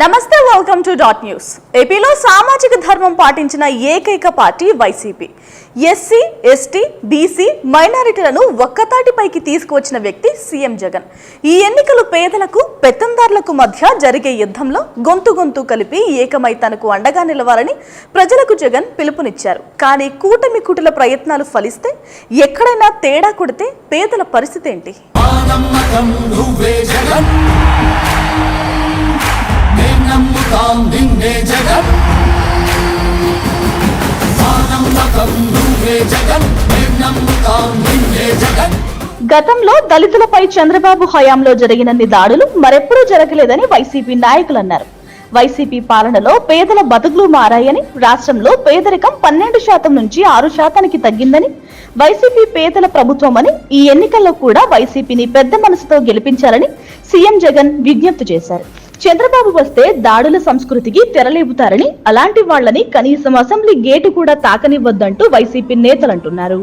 నమస్తే, welcome to dot news. ఏపీలో సామాజిక ధర్మం పాటించిన ఏకైక party YCP. SC, ST, BC, మైనారిటీలను ఒక్కతాటిపైకి తీసుకువచ్చిన వ్యక్తి సీఎం జగన్. ఈ ఎన్నికలు పేదలకు, పెత్తందారులకు మధ్య జరిగే యుద్ధంలో గొంతు కలిపి ఏకమై తనకు అండగా నిలవాలని ప్రజలకు జగన్ పిలుపునిచ్చారు. కానీ కూటమి కుటుల ప్రయత్నాలు ఫలిస్తే, ఎక్కడైనా తేడా కొడితే పేదల పరిస్థితి ఏంటి? గతంలో దళితులపై చంద్రబాబు హయాంలో జరిగినన్ని దాడులు మరెప్పుడూ జరగలేదని వైసీపీ నాయకులు అన్నారు. వైసీపీ పాలనలో పేదల బతుకులు మారాయని, రాష్ట్రంలో పేదరికం 12% నుంచి 6% తగ్గిందని, వైసీపీ పేదల ప్రభుత్వం అని, ఈ ఎన్నికల్లో కూడా వైసీపీని పెద్ద మనసుతో గెలిపించాలని సీఎం జగన్ విజ్ఞప్తి చేశారు. చంద్రబాబు వస్తే దాడుల సంస్కృతికి తెరలేపుతారని, అలాంటి వాళ్లని కనీసం అసెంబ్లీ గేటు కూడా తాకనివ్వద్దంటూ వైసీపీ నేతలు అంటున్నారు.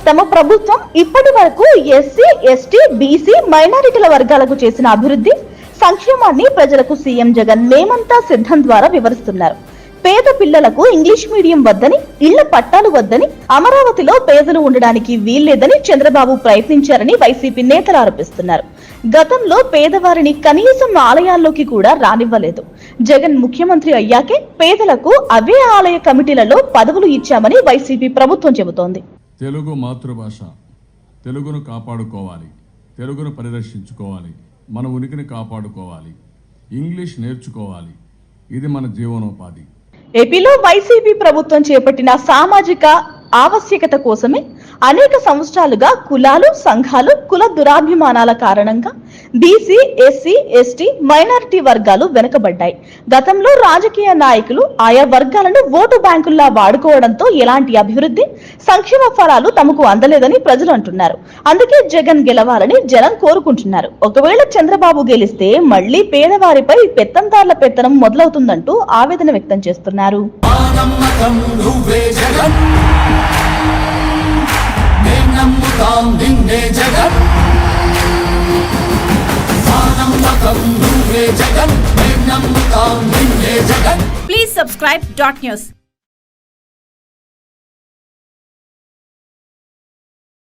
తమ ప్రభుత్వం ఇప్పటి వరకు ఎస్సీ, ఎస్టీ, బీసీ, మైనారిటీల వర్గాలకు చేసిన అభివృద్ధి, సంక్షేమాన్ని ప్రజలకు సీఎం జగన్ మేమంతా సిద్ధం ద్వారా వివరిస్తున్నారు. పేద పిల్లలకు ఇంగ్లీష్ మీడియం వద్దని, ఇళ్ల పట్టాలు వద్దని, అమరావతిలో పేదలు ఉండడానికి వీల్లేదని చంద్రబాబు ప్రయత్నించారని వైసీపీ నేతలు ఆరోపిస్తున్నారు. గతంలో పేదవారిని కనీసం ఆలయాల్లోకి కూడా రానివ్వలేదు. జగన్ ముఖ్యమంత్రి అయ్యాకే పేదలకు అవే ఆలయ కమిటీలలో పదవులు ఇచ్చామని వైసీపీ ప్రభుత్వం చెబుతోంది. తెలుగు మాతృభాష, తెలుగును కాపాడుకోవాలి, తెలుగును పరిరక్షించుకోవాలి, మన ఉనికిని కాపాడుకోవాలి, ఇంగ్లీష్ నేర్చుకోవాలి. ఇది మన జీవనోపాధి. ఏపీలో వైసీపీ ప్రభుత్వం చేపట్టిన సామాజిక ఆవశ్యకత కోసమే అనేక సంవత్సరాలుగా కులాలు, సంఘాలు, కుల దురాభిమానాల కారణంగా బీసీ, ఎస్సీ, ఎస్టీ, మైనారిటీ వర్గాలు వెనుకబడ్డాయి. గతంలో రాజకీయ నాయకులు ఆయా వర్గాలను ఓటు బ్యాంకుల్లా వాడుకోవడంతో ఎలాంటి అభివృద్ధి, సంక్షేమ ఫలాలు తమకు అందలేదని ప్రజలు అంటున్నారు. అందుకే జగన్ గెలవాలని జనం కోరుకుంటున్నారు. ఒకవేళ చంద్రబాబు గెలిస్తే మళ్లీ పేదవారిపై పెత్తందార్ల పెత్తనం మొదలవుతుందంటూ ఆవేదన వ్యక్తం చేస్తున్నారు. Please subscribe Dot News.